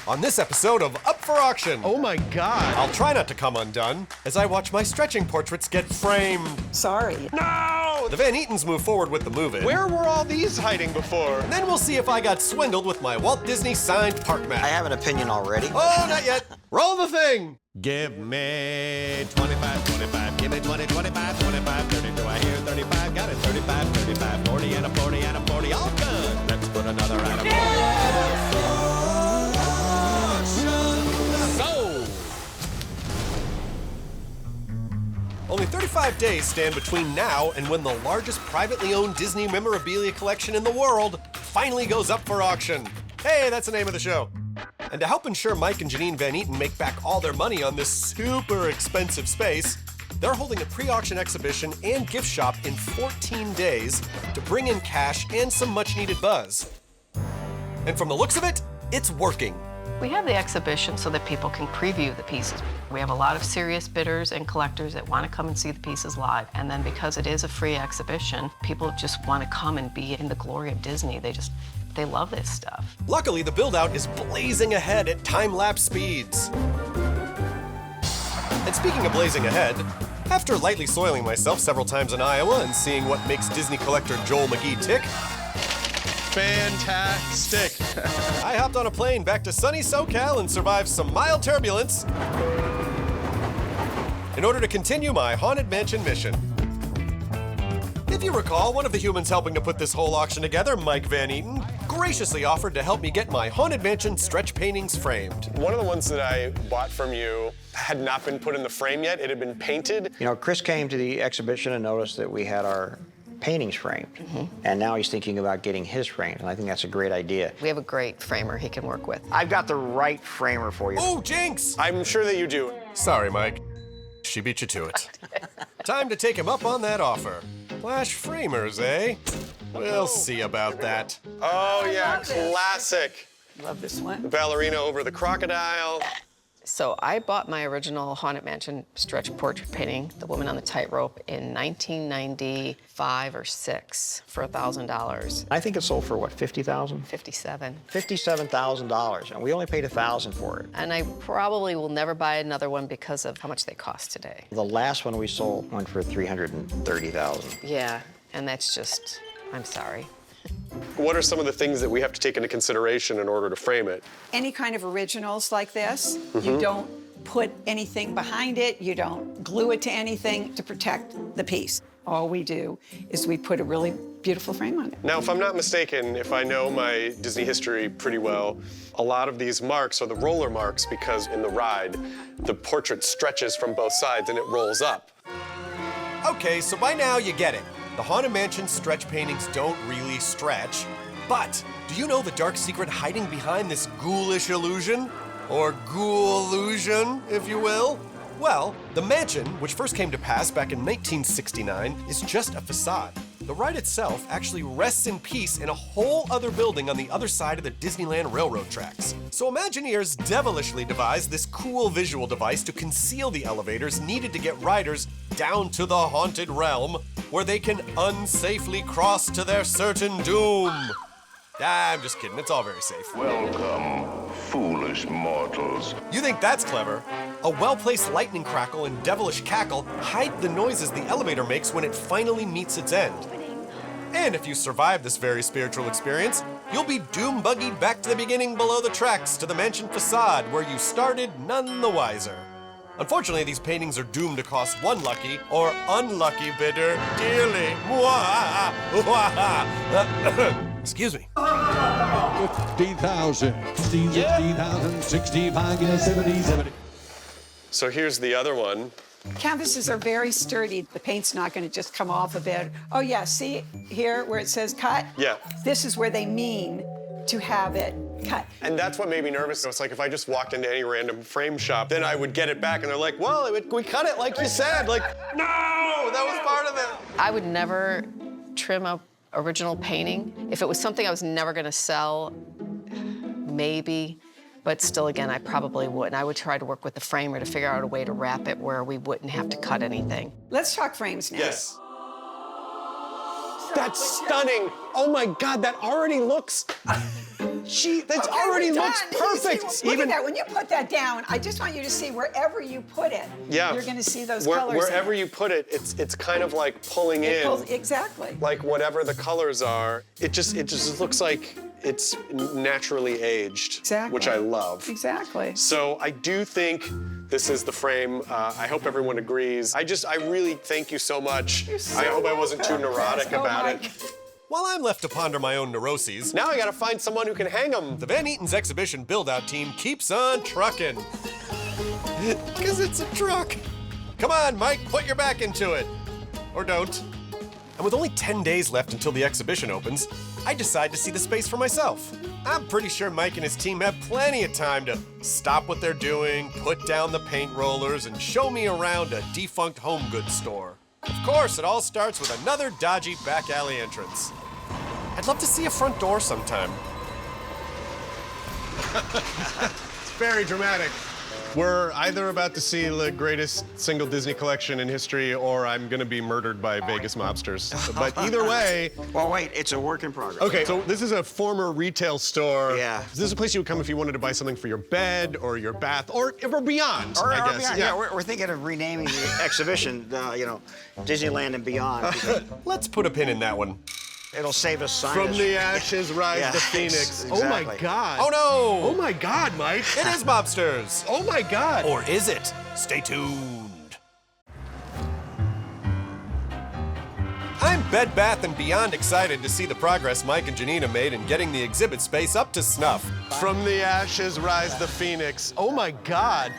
on this episode of Up for Auction. Oh my God. I'll try not to come undone as I watch my stretching portraits get framed. Sorry. No! The Van Eatons move forward with the move-in. Where were all these hiding before? And then we'll see if I got swindled with my Walt Disney signed park map. I have an opinion already. Oh, not yet. Roll the thing. Give me 25, 25, give me 20, 25, 25, 30. Do I hear 35? Got it, 35, 35, 40, and a 40, and a 40. All good. Let's put another item Sold. Only 35 days stand between now and when the largest privately owned Disney memorabilia collection in the world finally goes up for auction. Hey, that's the name of the show. And to help ensure Mike and Janine Van Eaton make back all their money on this super expensive space, they're holding a pre-auction exhibition and gift shop in 14 days to bring in cash and some much-needed buzz. And from the looks of it, it's working. We have the exhibition so that people can preview the pieces. We have a lot of serious bidders and collectors that want to come and see the pieces live. And then because it is a free exhibition, people just want to come and be in the glory of Disney. They love this stuff. Luckily, the build-out is blazing ahead at time-lapse speeds. And speaking of blazing ahead, after lightly soiling myself several times in Iowa and seeing what makes Disney collector Joel McGee tick, Fantastic. I hopped on a plane back to sunny SoCal and survived some mild turbulence in order to continue my Haunted Mansion mission. If you recall, one of the humans helping to put this whole auction together, Mike Van Eaton, graciously offered to help me get my Haunted Mansion stretch paintings framed. One of the ones that I bought from you had not been put in the frame yet. It had been painted. You know, Chris came to the exhibition and noticed that we had our paintings framed. And now he's thinking about getting his framed, and I think that's a great idea. We have a great framer he can work with. I've got the right framer for you. Oh, jinx! I'm sure that you do. Sorry, Mike. She beat you to it. Time to take him up on that offer. Flash framers, eh? We'll see about that. Oh yeah, classic. Love this one. The ballerina over the crocodile. So I bought my original Haunted Mansion stretch portrait painting, The Woman on the Tightrope, in 1995 or 6 for $1,000. I think it sold for, what, 50,000? 57. $57,000, and we only paid $1,000 for it. And I probably will never buy another one because of how much they cost today. The last one we sold went for $330,000. Yeah, and that's just, I'm sorry. What are some of the things that we have to take into consideration in order to frame it? Any kind of originals like this, you don't put anything behind it, you don't glue it to anything to protect the piece. All we do is we put a really beautiful frame on it. Now, if I'm not mistaken, if I know my Disney history pretty well, a lot of these marks are the roller marks because in the ride, the portrait stretches from both sides and it rolls up. Okay, so by now you get it. The Haunted Mansion stretch paintings don't really stretch. But do you know the dark secret hiding behind this ghoulish illusion? Or ghoul-lusion, if you will? Well, the mansion, which first came to pass back in 1969, is just a facade. The ride itself actually rests in peace in a whole other building on the other side of the Disneyland railroad tracks. So Imagineers devilishly devised this cool visual device to conceal the elevators needed to get riders down to the haunted realm, where they can unsafely cross to their certain doom. I'm just kidding, it's all very safe. Welcome, foolish mortals. You think that's clever? A well-placed lightning crackle and devilish cackle hide the noises the elevator makes when it finally meets its end. And if you survive this very spiritual experience, you'll be doom-buggied back to the beginning below the tracks to the mansion facade where you started none the wiser. Unfortunately, these paintings are doomed to cost one lucky or unlucky bidder dearly. Excuse me. 50,000, 60,000, 65, 70, 70. So here's the other one. Canvases are very sturdy. The paint's not going to just come off of it. Oh yeah, see here where it says cut? Yeah. This is where they mean to have it cut. And that's what made me nervous. It's like if I just walked into any random frame shop, then I would get it back and they're like, well, we cut it like you said. Like, no, that was part of it. I would never trim a original painting. If it was something I was never gonna sell, maybe, but still, again, I probably wouldn't. I would try to work with the framer to figure out a way to wrap it where we wouldn't have to cut anything. Let's talk frames now. Yes. That's stunning. Oh my God, that already looks That Okay, already we're looks done. perfect. Look at that. When you put that down, I just want you to see wherever you put it, Yeah. you're going to see those colors. Wherever in it. you put it, it's kind of like pulling It in. pulls- exactly. Like whatever the colors are, it just looks like it's naturally aged, Exactly. which I love. Exactly. So I do think this is the frame. I hope everyone agrees. I really thank you so much. I hope I wasn't too neurotic Oh, about Mike. it. While I'm left to ponder my own neuroses, Now I gotta find someone who can hang them. the Van Eaton's exhibition build-out team keeps on trucking. Because it's a truck. Come on, Mike, put your back into it. Or don't. And with only 10 days left until the exhibition opens, I decide to see the space for myself. I'm pretty sure Mike and his team have plenty of time to stop what they're doing, put down the paint rollers, and show me around a defunct home goods store. Of course, it all starts with another dodgy back alley entrance. I'd love to see a front door sometime. It's very dramatic. We're either about to see the greatest single Disney collection in history, or I'm gonna be murdered by Vegas mobsters. But either way. Well, wait, it's a work in progress. Okay, so this is a former retail store. Yeah. This is a place you would come if you wanted to buy something for your bed or your bath or beyond, I guess. Beyond. Yeah, we're thinking of renaming the exhibition, Disneyland and Beyond. because Let's put a pin in that one. It'll save us signage. From the ashes rise Yeah, the phoenix. exactly. Oh my God. Oh no! Oh my God, Mike. It is mobsters! Oh my God. Or is it? Stay tuned. I'm Bed Bath & Beyond excited to see the progress Mike and Janina made in getting the exhibit space up to snuff. From the ashes rise the phoenix. Oh my God.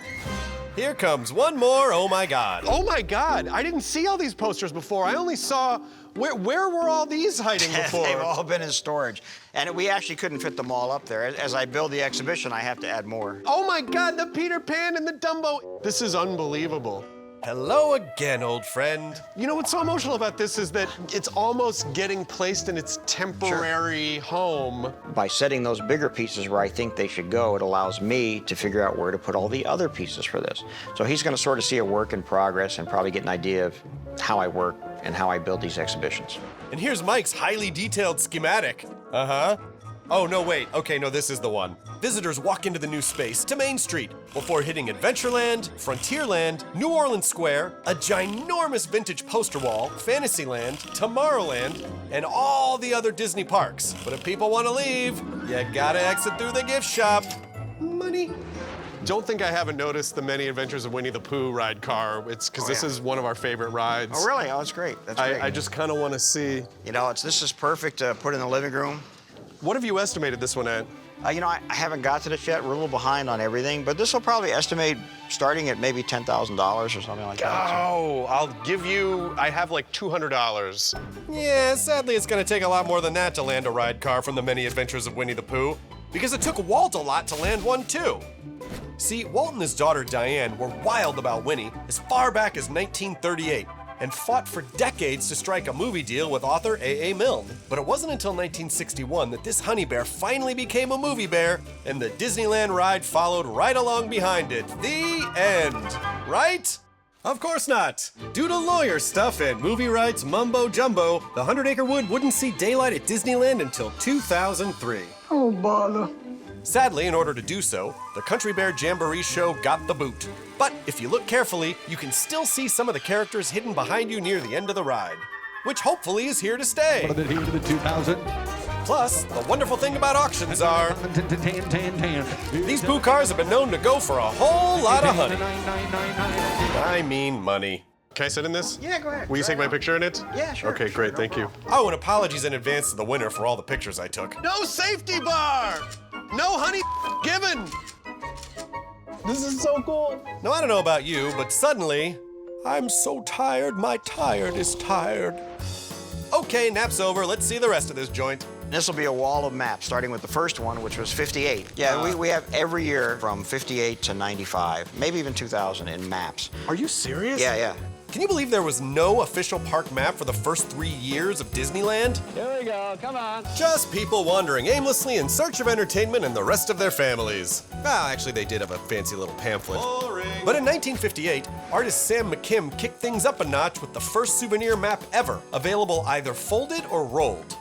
Here comes one more oh my god. Oh my God. I didn't see all these posters before. I only saw, where were all these hiding before? They've all been in storage. And we actually couldn't fit them all up there. As I build the exhibition, I have to add more. Oh my God, the Peter Pan and the Dumbo. This is unbelievable. Hello again, old friend. You know what's so emotional about this is that it's almost getting placed in its temporary home. By setting those bigger pieces where I think they should go, it allows me to figure out where to put all the other pieces for this. So he's going to sort of see a work in progress and probably get an idea of how I work and how I build these exhibitions. And here's Mike's highly detailed schematic. Uh-huh. Oh, no, wait. Okay, no, this is the one. Visitors walk into the new space to Main Street before hitting Adventureland, Frontierland, New Orleans Square, a ginormous vintage poster wall, Fantasyland, Tomorrowland, and all the other Disney parks. But if people want to leave, you gotta exit through the gift shop. Money. Don't think I haven't noticed the Many Adventures of Winnie the Pooh ride car. It's because this is one of our favorite rides. Oh, really? Oh, that's great. That's great. I just kind of want to see. This is perfect to put in the living room. What have you estimated this one at? I haven't got to this yet. We're a little behind on everything, but this will probably estimate starting at maybe $10,000 or something like that. Oh, I'll give you, I have like $200. Yeah, sadly, it's gonna take a lot more than that to land a ride car from the Many Adventures of Winnie the Pooh, because it took Walt a lot to land one, too. See, Walt and his daughter Diane were wild about Winnie as far back as 1938 and fought for decades to strike a movie deal with author A.A. Milne. But it wasn't until 1961 that this honey bear finally became a movie bear, and the Disneyland ride followed right along behind it. The end. Right? Of course not. Due to lawyer stuff and movie rights mumbo jumbo, the 100-acre wood wouldn't see daylight at Disneyland until 2003. Oh, bother. Sadly, in order to do so, the Country Bear Jamboree show got the boot. But if you look carefully, you can still see some of the characters hidden behind you near the end of the ride, which hopefully is here to stay. What are they here to the 2000? Plus, the wonderful thing about auctions are, 10. these Pooh cars have been known to go for a whole lot of honey. I mean money. Can I sit in this? Yeah, go ahead. Will you take my picture in it? Yeah, sure. Okay, great, thank you. Oh, and apologies in advance to the winner for all the pictures I took. No safety bar! No honey given! This is so cool. Now, I don't know about you, but suddenly, I'm so tired, my tired is tired. Okay, nap's over. Let's see the rest of this joint. This will be a wall of maps, starting with the first one, which was 58. Yeah, we have every year from 58 to 95, maybe even 2000 in maps. Are you serious? Yeah. Can you believe there was no official park map for the first 3 years of Disneyland? Here we go, come on. Just people wandering aimlessly in search of entertainment and the rest of their families. Well, actually, they did have a fancy little pamphlet. Boring. But in 1958, artist Sam McKim kicked things up a notch with the first souvenir map ever, available either folded or rolled.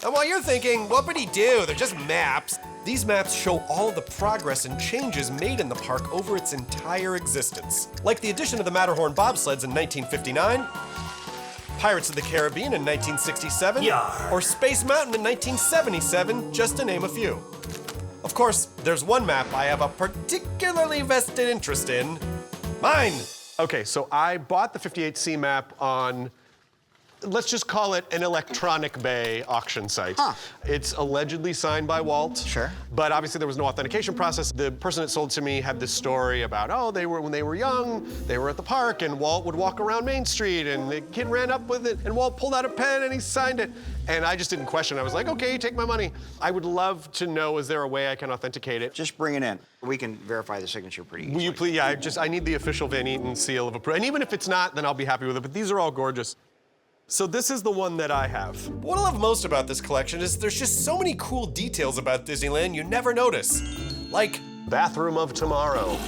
And while you're thinking, what would he do? They're just maps. These maps show all of the progress and changes made in the park over its entire existence. Like the addition of the Matterhorn bobsleds in 1959, Pirates of the Caribbean in 1967, or Space Mountain in 1977, just to name a few. Of course, there's one map I have a particularly vested interest in. Mine! Okay, so I bought the 58C map on, let's just call it an electronic bay auction site. It's allegedly signed by Walt. Sure. But obviously there was no authentication process. The person that sold to me had this story about, oh, when they were young, they were at the park and Walt would walk around Main Street and the kid ran up with it and Walt pulled out a pen and he signed it. And I just didn't question. I was like, okay, take my money. I would love to know, is there a way I can authenticate it? Just bring it in. We can verify the signature pretty easily. Will you please? Yeah, I need the official Van Eaton seal of approval. And even if it's not, then I'll be happy with it. But these are all gorgeous. So this is the one that I have. What I love most about this collection is there's just so many cool details about Disneyland you never notice. Like, Bathroom of Tomorrow.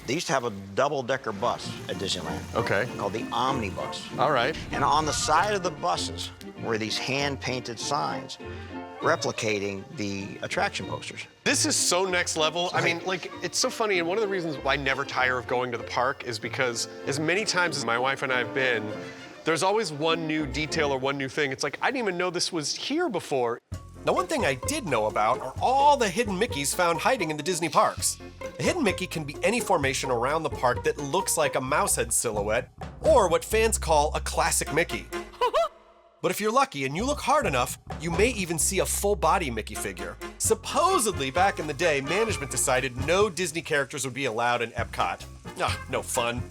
They used to have a double-decker bus at Disneyland. Okay. Called the Omnibus. All right. And on the side of the buses were these hand-painted signs replicating the attraction posters. This is so next level. I mean, like, it's so funny, and one of the reasons why I never tire of going to the park is because as many times as my wife and I have been, there's always one new detail or one new thing. It's like, I didn't even know this was here before. now one thing I did know about are all the hidden Mickeys found hiding in the Disney parks. A hidden Mickey can be any formation around the park that looks like a mouse head silhouette, or what fans call a classic Mickey. But if you're lucky and you look hard enough, you may even see a full-body Mickey figure. Supposedly, back in the day, management decided no Disney characters would be allowed in Epcot. No fun.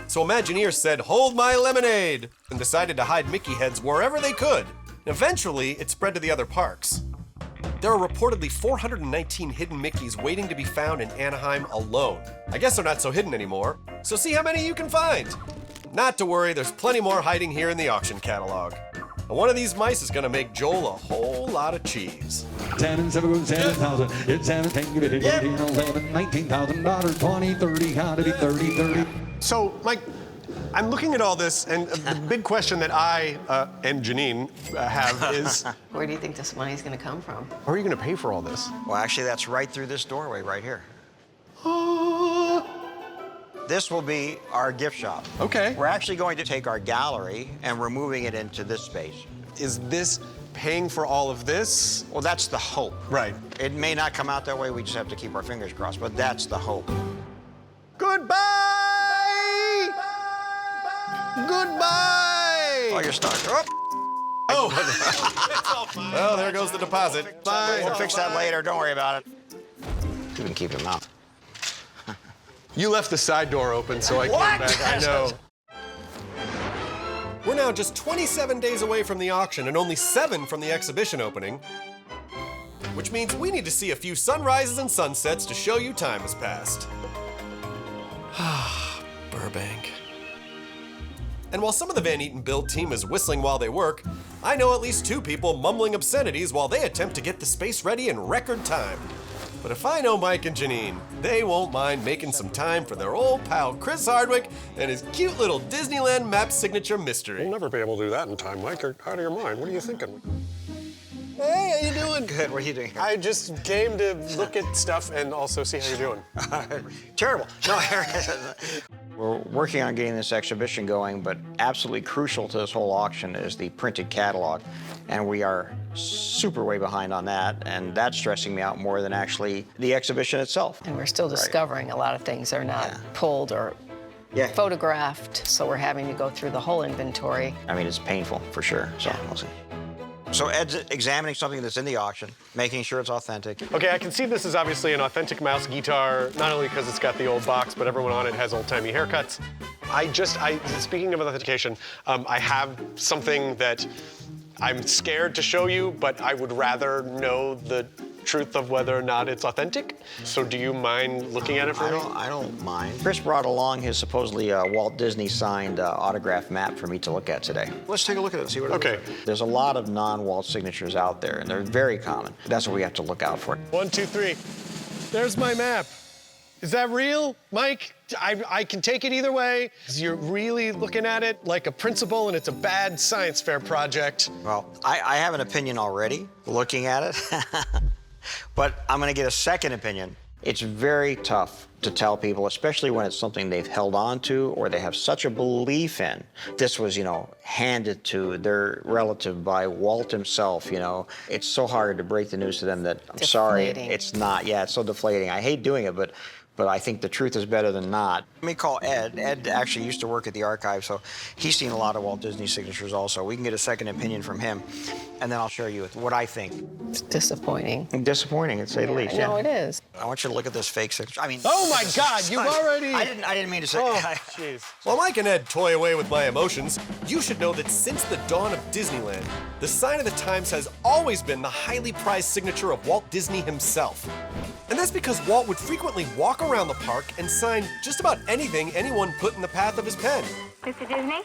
So Imagineers said, hold my lemonade, and decided to hide Mickey heads wherever they could. Eventually, it spread to the other parks. There are reportedly 419 hidden Mickeys waiting to be found in Anaheim alone. I guess they're not so hidden anymore, so see how many you can find. Not to worry, there's plenty more hiding here in the auction catalog. And one of these mice is gonna make Joel a whole lot of cheese. 10 and 7 goes 7,000. It's 7, 10, give it 18, 11, $19,000, 20, 30, how to be 30, 30. So, Mike, I'm looking at all this, and the big question that I and Janine have is, Where do you think this money's going to come from? how are you going to pay for all this? Well, actually, that's right through this doorway right here. This will be our gift shop. Okay. We're actually going to take our gallery and we're moving it into this space. Is this paying for all of this? Well, that's the hope. Right. It may not come out that way, we just have to keep our fingers crossed, but that's the hope. Goodbye! Goodbye! Oh, you're stuck. Oh. Well, there goes the deposit. Bye. We'll fix that later, don't worry about it. You can keep him out. You left the side door open, so I came back. I know. We're now just 27 days away from the auction and only 7 from the exhibition opening, which means we need to see a few sunrises and sunsets to show you time has passed. Burbank. And while some of the Van Eaton build team is whistling while they work, I know at least 2 people mumbling obscenities while they attempt to get the space ready in record time. But if I know Mike and Janine, they won't mind making some time for their old pal Chris Hardwick and his cute little Disneyland map signature mystery. You'll never be able to do that in time, Mike. You're out of your mind. What are you thinking? Hey, how you doing? Good, what are you doing here? I just came to look at stuff and also see how you're doing. Terrible. No, we're working on getting this exhibition going, but absolutely crucial to this whole auction is the printed catalog. And we are super way behind on that, and that's stressing me out more than actually the exhibition itself. And we're still discovering a lot of things are not pulled or photographed, so we're having to go through the whole inventory. I mean, it's painful for sure, so we'll see. So Ed's examining something that's in the auction, making sure it's authentic. Okay, I can see this is obviously an authentic mouse guitar, not only because it's got the old box, but everyone on it has old-timey haircuts. Speaking of authentication, I have something that I'm scared to show you, but I would rather know the truth of whether or not it's authentic. So do you mind looking at it for me? I don't mind. Chris brought along his supposedly Walt Disney signed autograph map for me to look at today. Let's take a look at it and see what it Okay. looks like. There's a lot of non-Walt signatures out there, and they're very common. That's what we have to look out for. 1, 2, 3. There's my map. Is that real, Mike? I can take it either way. You're really looking at it like a principal and it's a bad science fair project. Well, I have an opinion already looking at it, but I'm gonna get a second opinion. It's very tough to tell people, especially when it's something they've held on to or they have such a belief in. This was, handed to their relative by Walt himself, It's so hard to break the news to them that, I'm sorry, it's not. Yeah, it's so deflating. I hate doing it, but I think the truth is better than not. Let me call Ed. Ed actually used to work at the archive, so he's seen a lot of Walt Disney signatures also. We can get a second opinion from him, and then I'll share you with what I think. It's disappointing. Disappointing, to say the least. No, it is. I want you to look at this fake signature. Oh my God, you've already... I didn't mean to say... Oh, jeez. While Mike and Ed toy away with my emotions, you should know that since the dawn of Disneyland, the sign of the times has always been the highly prized signature of Walt Disney himself. And that's because Walt would frequently walk around the park and sign just about anything anyone put in the path of his pen. Mr. Disney?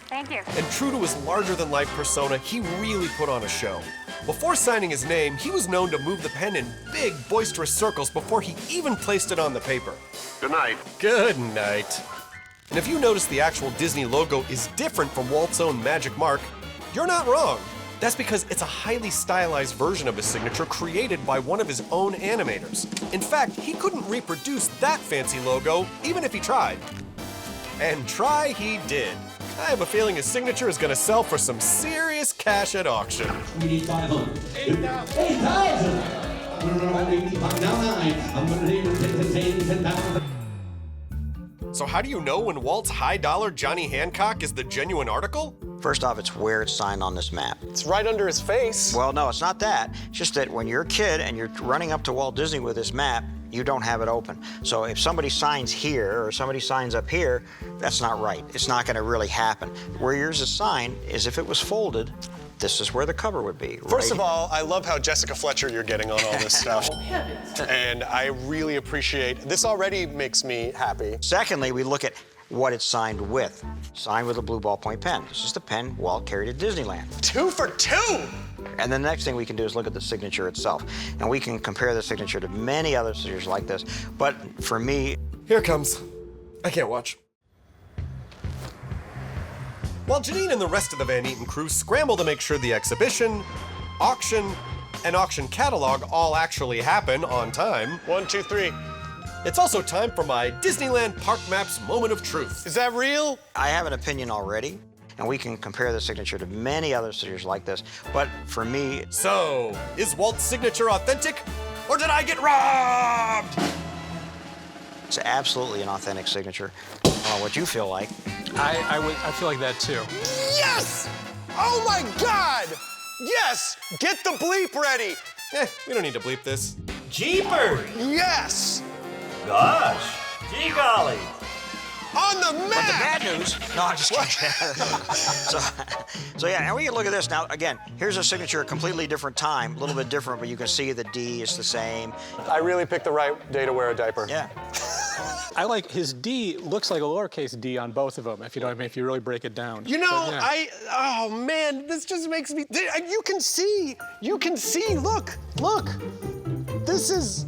Thank you. And true to his larger-than-life persona, he really put on a show. Before signing his name, he was known to move the pen in big, boisterous circles before he even placed it on the paper. Good night. Good night. And if you notice the actual Disney logo is different from Walt's own magic mark, you're not wrong. That's because it's a highly stylized version of his signature created by one of his own animators. In fact, he couldn't reproduce that fancy logo, even if he tried. And try he did. I have a feeling his signature is gonna sell for some serious cash at auction. We need 500. 8,000! I'm gonna run about 85 down 9. I'm gonna need 10,000. So how do you know when Walt's high-dollar Johnny Hancock is the genuine article? First off, it's where it's signed on this map. It's right under his face. Well, no, it's not that. It's just that when you're a kid and you're running up to Walt Disney with this map, you don't have it open. So if somebody signs here or somebody signs up here, that's not right. It's not gonna really happen. Where yours is signed is if it was folded, this is where the cover would be. First right? of all, I love how Jessica Fletcher you're getting on all this stuff. And I really appreciate, this already makes me happy. Secondly, we look at what it's signed with. Signed with a blue ballpoint pen. This is the pen Walt carried at Disneyland. 2 for 2! And the next thing we can do is look at the signature itself. And we can compare the signature to many other signatures like this. But for me... Here it comes. I can't watch. While Janine and the rest of the Van Eaton crew scramble to make sure the exhibition, auction, and auction catalog all actually happen on time, 1, 2, 3. it's also time for my Disneyland Park Maps moment of truth. Is that real? I have an opinion already, and we can compare the signature to many other signatures like this. But for me... So, is Walt's signature authentic, or did I get robbed? It's absolutely an authentic signature. I don't know what you feel like. I feel like that too. Yes! Oh my God! Yes! Get the bleep ready! We don't need to bleep this. Jeepers! Yes! Gosh! Gee golly! On the map! But the bad news... No, I'm just kidding. so yeah, and we can look at this. Now, again, here's a signature, a completely different time, a little bit different, but you can see the D is the same. I really picked the right day to wear a diaper. Yeah. I like his D looks like a lowercase d on both of them, if you know what I mean, if you really break it down. You know, But, yeah. oh man, this just makes me, you can see, look. This is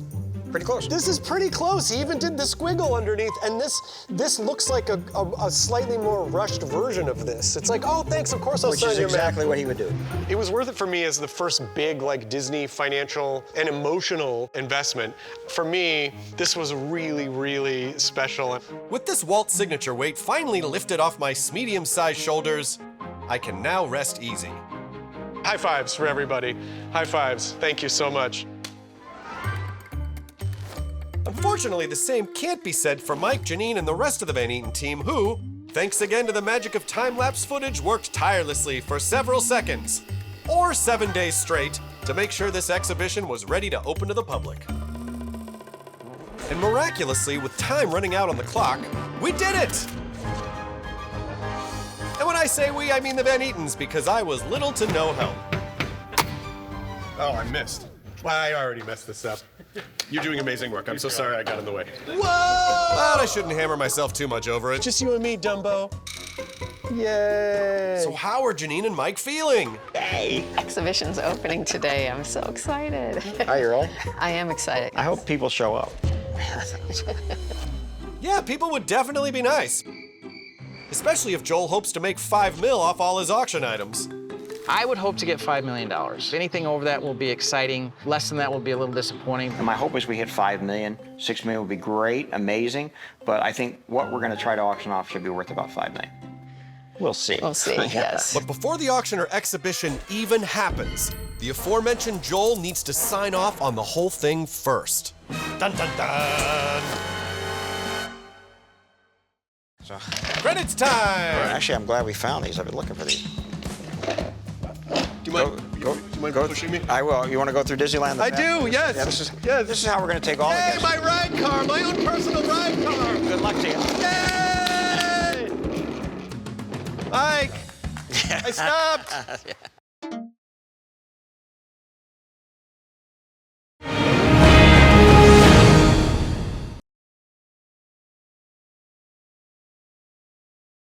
Pretty close. This is pretty close. He even did the squiggle underneath, and this looks like a slightly more rushed version of this. It's like, oh, thanks, of course I'll Which sign is your exactly map. what he would do. It was worth it for me as the first big Disney financial and emotional investment. For me, this was really, really special. With this Walt signature weight finally lifted off my medium-sized shoulders, I can now rest easy. High fives for everybody. High fives. Thank you so much. Unfortunately, the same can't be said for Mike, Janine, and the rest of the Van Eaton team who, thanks again to the magic of time-lapse footage, worked tirelessly for several seconds, or 7 days straight, to make sure this exhibition was ready to open to the public. And miraculously, with time running out on the clock, we did it! And when I say we, I mean the Van Eatons, because I was little to no help. Oh, I missed. Well, I already messed this up. You're doing amazing work. I'm so sorry I got in the way. Whoa! But I shouldn't hammer myself too much over it. Just you and me, Dumbo. Yay! So how are Janine and Mike feeling? Exhibition's opening today. I'm so excited. Are you really? I am excited. I hope people show up. Yeah, people would definitely be nice. Especially if Joel hopes to make $5 million off all his auction items. I would hope to get $5 million. Anything over that will be exciting. Less than that will be a little disappointing. And my hope is we hit 5 million. 6 million would be great, amazing. But I think what we're going to try to auction off should be worth about 5 million. We'll see. We'll see, yes. But before the auction or exhibition even happens, the aforementioned Joel needs to sign off on the whole thing first. Dun dun dun! So, Credits time! actually, I'm glad we found these. I've been looking for these. Do you mind pushing me? I will. You want to go through Disneyland? I do, yes. Yeah, this is how we're going to take all the Hey, guests. my ride car, my own personal ride car. Good luck to you. Yay! Mike, I stopped.